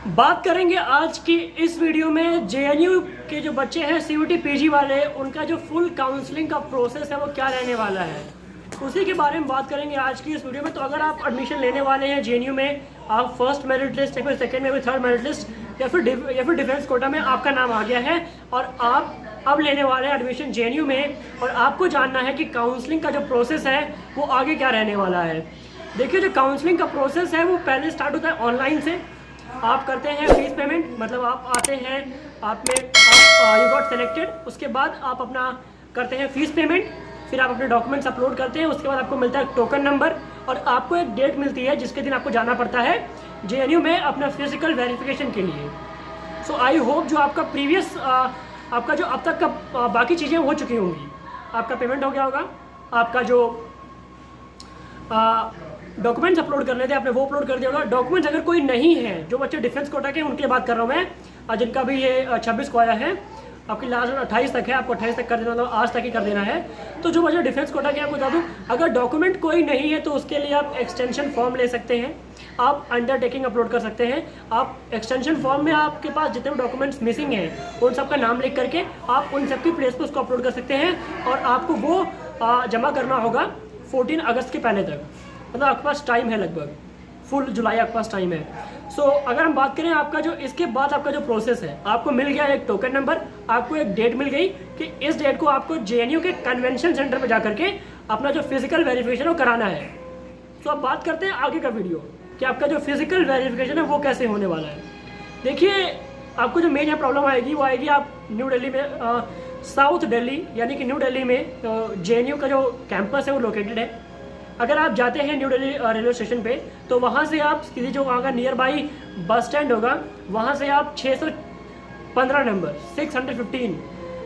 बात करेंगे आज की इस वीडियो में जेएनयू के जो बच्चे हैं सीयूटी पीजी वाले, उनका जो फुल काउंसलिंग का प्रोसेस है वो क्या रहने वाला है, उसी के बारे में बात करेंगे आज की इस वीडियो में। तो अगर आप एडमिशन लेने वाले हैं जेएनयू में, आप फर्स्ट मेरिट लिस्ट या फिर सेकंड में, फिर थर्ड मेरिट लिस्ट या फिर डिफेंस कोटा में आपका नाम आ गया है और आप अब लेने वाले हैं एडमिशन जेएनयू में, और आपको जानना है कि काउंसलिंग का जो प्रोसेस है वो आगे क्या रहने वाला है। देखिए, जो काउंसलिंग का प्रोसेस है वो पहले स्टार्ट होता है ऑनलाइन से। आप करते हैं फीस पेमेंट, मतलब आप आते हैं, आप यू गॉट सेलेक्टेड, उसके बाद आप अपना करते हैं फीस पेमेंट, फिर आप अपने डॉक्यूमेंट्स अपलोड करते हैं, उसके बाद आपको मिलता है टोकन नंबर और आपको एक डेट मिलती है जिसके दिन आपको जाना पड़ता है जेएनयू में अपना फिजिकल वेरिफिकेशन के लिए। सो आई होप जो आपका प्रीवियस आपका जो अब तक का बाकी चीज़ें हो चुकी होंगी, आपका पेमेंट हो गया होगा, आपका जो डॉक्यूमेंट्स अपलोड करने थे आपने वो अपलोड कर दिया होगा। डॉक्यूमेंट्स अगर कोई नहीं है, जो बच्चे डिफेंस कोटा के उनके बात कर रहा हूँ मैं, जिनका भी ये 26 को आया है, आपकी लास्ट 28 तक है, आपको 28 तक कर देना, मतलब आज तक ही कर देना है। तो जो बच्चे डिफेंस कोटा के, आपको बता दूँ, अगर डॉक्यूमेंट कोई नहीं है तो उसके लिए आप एक्सटेंशन फॉर्म ले सकते हैं, आप अंडरटेकिंग अपलोड कर सकते हैं। आप एक्सटेंशन फॉर्म में आपके पास जितने भी डॉक्यूमेंट्स मिसिंग हैं उन सब का नाम लिख करके आप उन सब की प्लेस पर उसको अपलोड कर सकते हैं और आपको वो जमा करना होगा 14 अगस्त के पहले तक, मतलब आपके पास टाइम है, लगभग फुल जुलाई आपके पास टाइम है। सो अगर हम बात करें आपका जो इसके बाद आपका जो प्रोसेस है, आपको मिल गया एक टोकन नंबर, आपको एक डेट मिल गई कि इस डेट को आपको जेएनयू के कन्वेंशन सेंटर पे जा करके अपना जो फिजिकल वेरिफिकेशन वो कराना है। तो अब बात करते हैं आगे का वीडियो कि आपका जो फिजिकल वेरिफिकेशन है वो कैसे होने वाला है। देखिए, आपको जो मेन यहाँ प्रॉब्लम आएगी वो आएगी, आप न्यू दिल्ली में साउथ दिल्ली यानी कि न्यू दिल्ली में जेएनयू का जो कैंपस है वो लोकेटेड है। अगर आप जाते हैं न्यू दिल्ली रेलवे स्टेशन पे तो वहाँ से आप सीधे जो वहाँ का नियर बाई बस स्टैंड होगा, वहाँ से आप 615 नंबर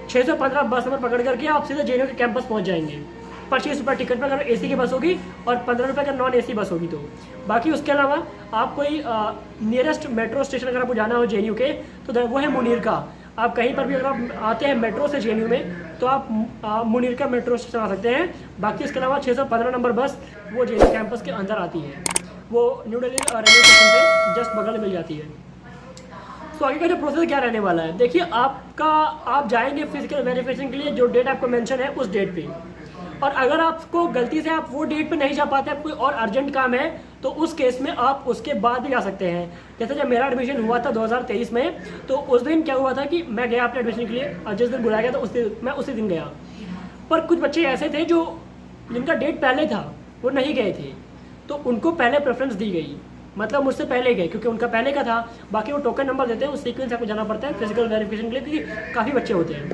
615 बस नंबर पकड़ करके आप सीधे जेएनयू के कैंपस पहुँच जाएंगे। 25 रुपये टिकट पर अगर एसी की बस होगी और 15 रुपये अगर नॉन एसी बस होगी तो। बाकी उसके अलावा आप कोई नियरेस्ट मेट्रो स्टेशन अगर आपको जाना हो जेएनयू के तो वो है मुनीर का। आप कहीं पर भी अगर आप आते हैं मेट्रो से जेएनयू में तो आप मुनीर का मेट्रो स्टेशन आ सकते हैं। बाकी इसके अलावा 615 नंबर बस वो जेएनयू कैंपस के अंदर आती है, वो न्यू दिल्ली रेलवे स्टेशन से जस्ट बगल में मिल जाती है। तो आगे का जो प्रोसेस क्या रहने वाला है, देखिए, आप जाएंगे फिजिकल वेरिफिकेशन के लिए, जो डेट आपको मेंशन है उस डेट पे, और अगर आपको गलती से आप वो डेट पे नहीं जा पाते, आप कोई और अर्जेंट काम है, तो उस केस में आप उसके बाद भी जा सकते हैं। जैसे जब मेरा एडमिशन हुआ था 2023 में, तो उस दिन क्या हुआ था कि मैं गया अपने एडमिशन के लिए, और जिस दिन बुलाया गया था मैं उसी दिन गया। पर कुछ बच्चे ऐसे थे जो जिनका डेट पहले था वो नहीं गए थे, तो उनको पहले प्रेफरेंस दी गई, मतलब मुझसे पहले गए क्योंकि उनका पहले का था। बाकी वो टोकन नंबर देते हैं, उस सीक्वेंस आपको जाना पड़ता है फिजिकल वेरिफिकेशन के लिए, क्योंकि काफ़ी बच्चे होते हैं।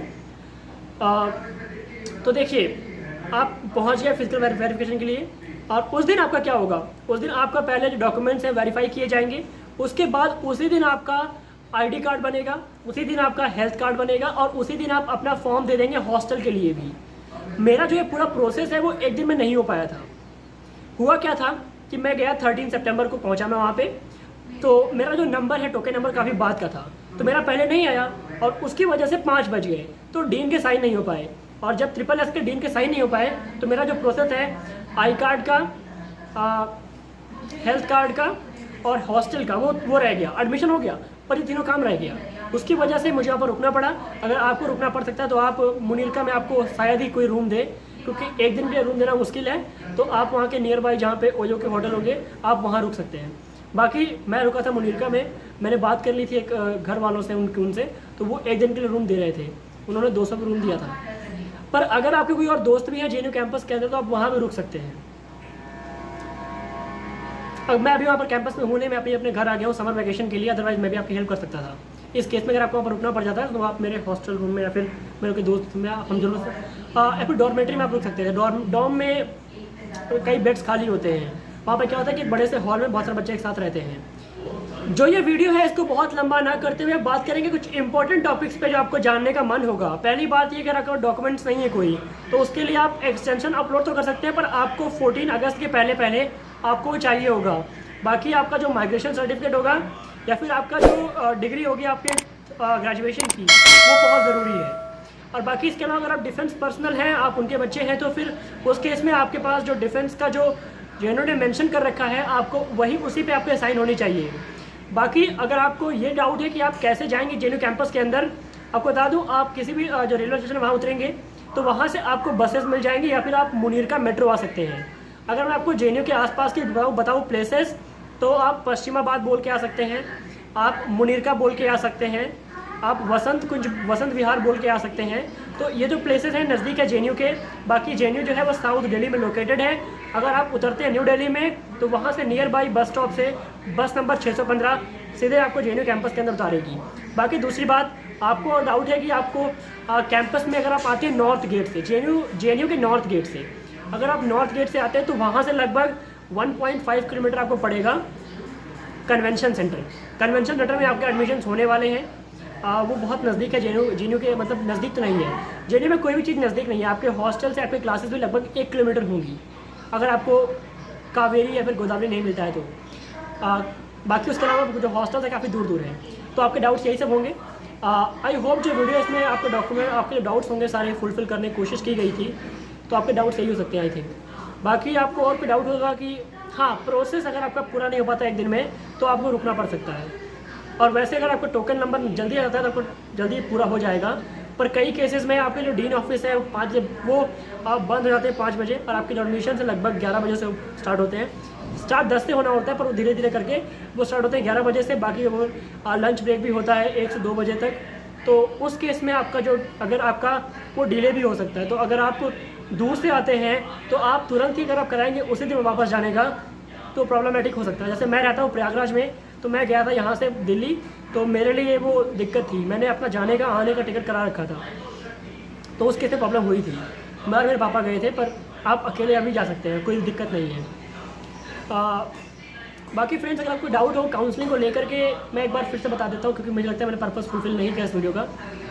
तो देखिए, आप पहुंच गए फिजिकल वेरिफिकेशन के लिए, और उस दिन आपका क्या होगा, उस दिन आपका पहले जो डॉक्यूमेंट्स हैं वेरीफाई किए जाएंगे, उसके बाद उसी दिन आपका आईडी कार्ड बनेगा, उसी दिन आपका हेल्थ कार्ड बनेगा, और उसी दिन आप अपना फॉर्म दे देंगे हॉस्टल के लिए भी। मेरा जो ये पूरा प्रोसेस है वो एक दिन में नहीं हो पाया था। हुआ क्या था कि मैं गया 13 सितंबर को पहुँचा मैं वहाँ पर, तो मेरा जो नंबर है टोकन नंबर काफ़ी बाद का था, तो मेरा पहले नहीं आया और उसकी वजह से 5 बज गए, तो डीन के साइन नहीं हो पाए। और जब SSS के डीन के साइन नहीं हो पाए तो मेरा जो प्रोसेस है आई कार्ड का, हेल्थ कार्ड का और हॉस्टल का वो रह गया। एडमिशन हो गया पर ये तीनों काम रह गया, उसकी वजह से मुझे यहाँ पर रुकना पड़ा। अगर आपको रुकना पड़ सकता है तो आप मुनीरका में आपको शायद ही कोई रूम दे, क्योंकि एक दिन के लिए रूम देना मुश्किल है, तो आप वहाँ के नियर बाई जहाँ पे ओयो के होटल होंगे आप वहाँ रुक सकते हैं। बाकी मैं रुका था मुनीरका में, मैंने बात कर ली थी एक घर वालों से उनसे, तो वो एक दिन के लिए रूम दे रहे थे, उन्होंने 200 का रूम दिया था। पर अगर आपके कोई और दोस्त भी है जेएनयू कैंपस के अंदर तो आप वहाँ भी रुक सकते हैं। अब मैं अभी वहाँ पर कैंपस में हूँ नहीं, मैं अपने घर आ गया हूँ समर वैकेशन के लिए, अदरवाइज मैं भी आपकी हेल्प कर सकता था। इस केस में अगर आपको वहाँ पर रुकना पड़ जाता है तो आप मेरे हॉस्टल रूम में या फिर मेरे कोई दोस्त में हम जरूर या फिर डॉर्मेट्री में आप रुक सकते हैं। डॉर्म में कई बेड्स खाली होते हैं, वहाँ पर क्या होता है कि बड़े से हॉल में बहुत सारे बच्चे एक साथ रहते हैं। जो ये वीडियो है इसको बहुत लंबा ना करते हुए बात करेंगे कुछ इंपॉर्टेंट टॉपिक्स पे जो आपको जानने का मन होगा। पहली बात ये कि अगर डॉक्यूमेंट्स नहीं है कोई तो उसके लिए आप एक्सटेंशन अपलोड तो कर सकते हैं, पर आपको 14 अगस्त के पहले आपको चाहिए होगा। बाकी आपका जो माइग्रेशन सर्टिफिकेट होगा या फिर आपका जो डिग्री होगी आपके ग्रेजुएशन की, वो बहुत ज़रूरी है। और बाकी इसके अलावा अगर आप डिफेंस पर्सनल हैं, आप उनके बच्चे हैं, तो फिर उस केस में आपके पास जो डिफेंस का जो इन्होंने मेंशन कर रखा है आपको वही उसी पे आपके साइन होनी चाहिए। बाकी अगर आपको ये डाउट है कि आप कैसे जाएंगे JNU कैंपस के अंदर, आपको बता दूं, आप किसी भी जो रेलवे स्टेशन वहाँ उतरेंगे तो वहाँ से आपको बसेस मिल जाएंगी या फिर आप मुनीर का मेट्रो आ सकते हैं। अगर मैं आपको JNU के आसपास की बताऊँ प्लेसेस, तो आप पश्चिमाबाद बोल के आ सकते हैं, आप मुनीर का बोल के आ सकते हैं, आप वसंत विहार बोल के आ सकते हैं। तो ये जो प्लेसेस हैं नज़दीक है JNU के। बाकी JNU जो है वो साउथ दिल्ली में लोकेटेड है। अगर आप उतरते हैं न्यू दिल्ली में तो वहाँ से नियर बाई बस स्टॉप से बस नंबर 615 सीधे आपको JNU कैंपस के अंदर उतारेगी। बाकी दूसरी बात, आपको डाउट है कि आपको कैंपस में अगर आप आते हैं नॉर्थ गेट से, JNU के नॉर्थ गेट से, अगर आप नॉर्थ गेट से आते हैं तो वहाँ से लगभग 1.5 किलोमीटर आपको पड़ेगा कन्वेंशन सेंटर में आपके एडमिशन्स होने वाले हैं। वो बहुत नज़दीक है JNU के, मतलब नज़दीक तो नहीं है। JNU में कोई भी चीज़ नज़दीक नहीं है। आपके हॉस्टल से आपकी क्लासेस भी लगभग 1 किलोमीटर होंगी अगर आपको कावेरी या फिर गोदावरी नहीं मिलता है तो। बाकी उसके अलावा जो हॉस्टल है काफ़ी दूर है। तो आपके डाउट्स यही सब होंगे। आई होप जो वीडियो इसमें आपके जो डाउट्स होंगे सारे फुलफिल करने की कोशिश की गई थी, तो आपके डाउट्स यही हो सकते हैं आई थिंक। बाकी आपको और कोई डाउट होगा कि हाँ, प्रोसेस अगर आपका पूरा नहीं हो पाता एक दिन में तो आपको रुकना पड़ सकता है। और वैसे अगर आपको टोकन नंबर जल्दी आ जाता है तो आपको जल्दी पूरा हो जाएगा। पर कई केसेस में आपके जो डीन ऑफिस है वो बंद हो जाते हैं 5 बजे, और आपके जो एडमिशन से लगभग 11 बजे से स्टार्ट होते हैं। स्टार्ट 10 से होना होता है पर वो धीरे धीरे करके वो स्टार्ट होते हैं 11 बजे से। बाकी वो लंच ब्रेक भी होता है 1 से 2 बजे तक। तो उस केस में आपका अगर आपका वो डिले भी हो सकता है। तो अगर आप दूर से आते हैं तो आप तुरंत ही अगर आप कराएंगे उसी दिन वापस जाने का तो प्रॉब्लमेटिक हो सकता है। जैसे मैं रहता हूँ प्रयागराज में, तो मैं गया था यहाँ से दिल्ली, तो मेरे लिए वो दिक्कत थी। मैंने अपना जाने का आने का टिकट करा रखा था, तो उस केस में प्रॉब्लम हुई थी। मैं और मेरे पापा गए थे, पर आप अकेले अभी जा सकते हैं, कोई दिक्कत नहीं है। बाकी फ्रेंड्स, अगर आपको डाउट हो काउंसलिंग को लेकर के, मैं एक बार फिर से बता देता हूँ क्योंकि मुझे लगता है मैंने पर्पस फुलफिल नहीं किया इस वीडियो का।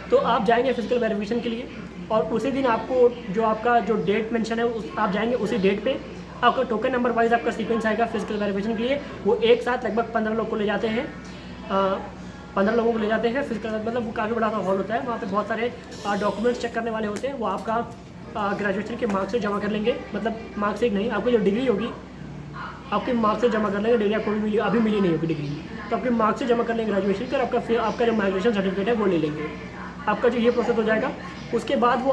तो आप जाएंगे फिजिकल वेरिफिकेशन के लिए, और उसी दिन आपको जो डेट मेंशन है आप जाएंगे उसी डेट पे। आपका टोकन नंबर वाइज आपका सीक्वेंस आएगा फिजिकल वेरिफिकेशन के लिए। वो एक साथ लगभग 15 लोग को ले जाते हैं, 15 लोगों को ले जाते हैं फिजिकल, मतलब वो काफ़ी बड़ा सा हॉल होता है। वहाँ पे बहुत सारे डॉक्यूमेंट्स चेक करने वाले होते हैं। वो आपका ग्रेजुएशन के मार्क्स से जमा कर लेंगे, मतलब मार्क्स एक नहीं, आपकी जो डिग्री होगी आपके मार्क्स से जमा कर लेंगे। डिग्री आपको अभी मिली नहीं होगी डिग्री, तो आपके मार्क्स से जमा कर लेंगे ग्रेजुएशन का, आपका जो माइग्रेशन सर्टिफिकेट है वो ले लेंगे। आपका जो ये प्रोसेस हो जाएगा, उसके बाद वो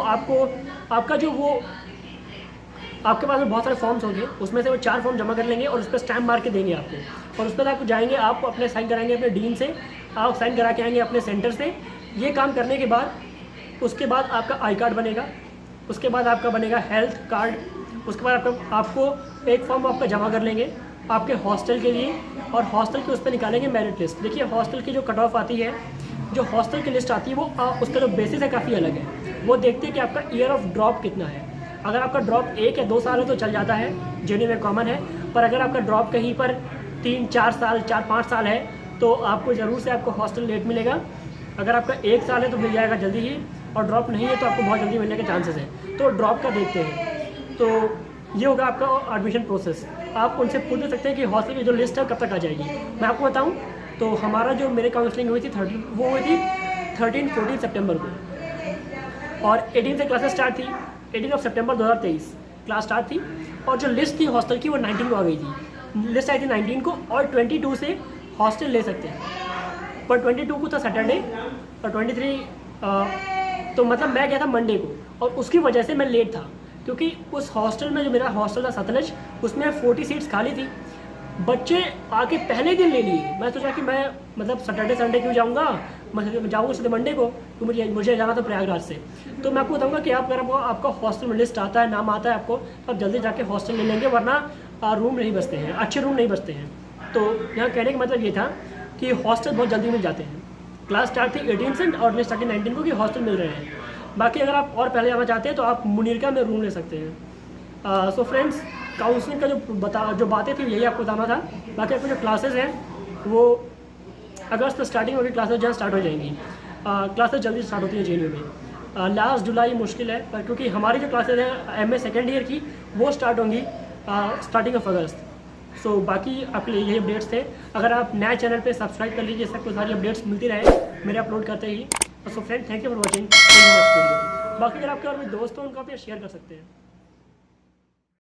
आपके पास में बहुत सारे फॉर्म्स होंगे, उसमें से वो 4 फॉर्म जमा कर लेंगे और उस पर स्टैम्प मार के देंगे आपको। और उस पर आप जाएंगे, आप अपने साइन कराएंगे अपने डीन से, आप साइन करा के आएंगे अपने सेंटर से। ये काम करने के बाद उसके बाद आपका आई कार्ड बनेगा, उसके बाद आपका बनेगा हेल्थ कार्ड, उसके बाद आपको एक फॉर्म आपका जमा कर लेंगे आपके हॉस्टल के लिए, और हॉस्टल के उस पर निकालेंगे मेरिट लिस्ट। देखिए हॉस्टल की जो कट ऑफ आती है, जो हॉस्टल की लिस्ट आती है, वो उसका जो बेसिस है काफ़ी अलग है। वो देखते हैं कि आपका ईयर ऑफ ड्रॉप कितना है। अगर आपका ड्रॉप 1 या 2 साल है तो चल जाता है, JNU में कॉमन है। पर अगर आपका ड्रॉप कहीं पर 3-4 साल 4-5 साल है तो आपको ज़रूर से आपको हॉस्टल लेट मिलेगा। अगर आपका 1 साल है तो मिल जाएगा जल्दी ही, और ड्रॉप नहीं है तो आपको बहुत जल्दी मिलने के चांसेस हैं। तो ड्रॉप का देखते हैं। तो ये होगा आपका एडमिशन प्रोसेस। आप उनसे पूछ सकते हैं कि हॉस्टल की जो लिस्ट है कब तक आ जाएगी। मैं आपको बताऊँ तो हमारा जो मेरे काउंसलिंग हुई थी 13-14 सितंबर को, और 18 से क्लासेस स्टार्ट थी। 18 सितंबर 2023 क्लास स्टार्ट थी, और जो लिस्ट थी हॉस्टल की वो 19 को आ गई थी। लिस्ट आई थी 19 को, और 22 से हॉस्टल ले सकते हैं। पर 22 को था सैटरडे, और 23 तो मतलब मैं गया था मंडे को, और उसकी वजह से मैं लेट था क्योंकि उस हॉस्टल में, जो मेरा हॉस्टल था सतलज, उसमें 40 सीट्स खाली थी। बच्चे आके पहले दिन ले लिए। मैं सोचा कि मैं मतलब सैटरडे संडे क्यों जाऊँगा, मैं जाऊँगा सीधे मंडे को, तो मुझे जाना था प्रयागराज से। तो मैं आपको बताऊँगा कि अगर आपका हॉस्टल में लिस्ट आता है, नाम आता है आपको, तो आप जल्दी जाके हॉस्टल ले लेंगे, वरना रूम नहीं बचते हैं, अच्छे रूम नहीं बचते हैं। तो यहाँ कहने का मतलब ये था कि हॉस्टल बहुत जल्दी मिल जाते हैं। क्लास स्टार्ट थी 18 से और लिस्ट आती 19 को कि हॉस्टल मिल रहे हैं। बाकी अगर आप और पहले आना चाहते हैं तो आप मुनीरका में रूम ले सकते हैं। सो फ्रेंड्स, काउंसलिंग का जो बातें थी यही आपको बताना था। बाकी आपको जो क्लासेस हैं वो अगस्त स्टार्टिंग होगी, क्लासेस जहाँ स्टार्ट हो जाएंगी। क्लासेस जल्दी स्टार्ट होती है JNU में। लास्ट जुलाई मुश्किल है, क्योंकि हमारी जो क्लासेस हैं MA सेकेंड ईयर की वो स्टार्ट होंगी स्टार्टिंग ऑफ अगस्त। सो बाकी आपके लिए यही अपडेट्स थे। अगर आप नए चैनल पे सब्सक्राइब कर लीजिए, सबको सारी अपडेट्स मिलती रहे मेरे अपलोड करते ही। So friend, thank you for watching. बाकी अगर आपके और भी दोस्त हो उनको आप ये शेयर कर सकते हैं।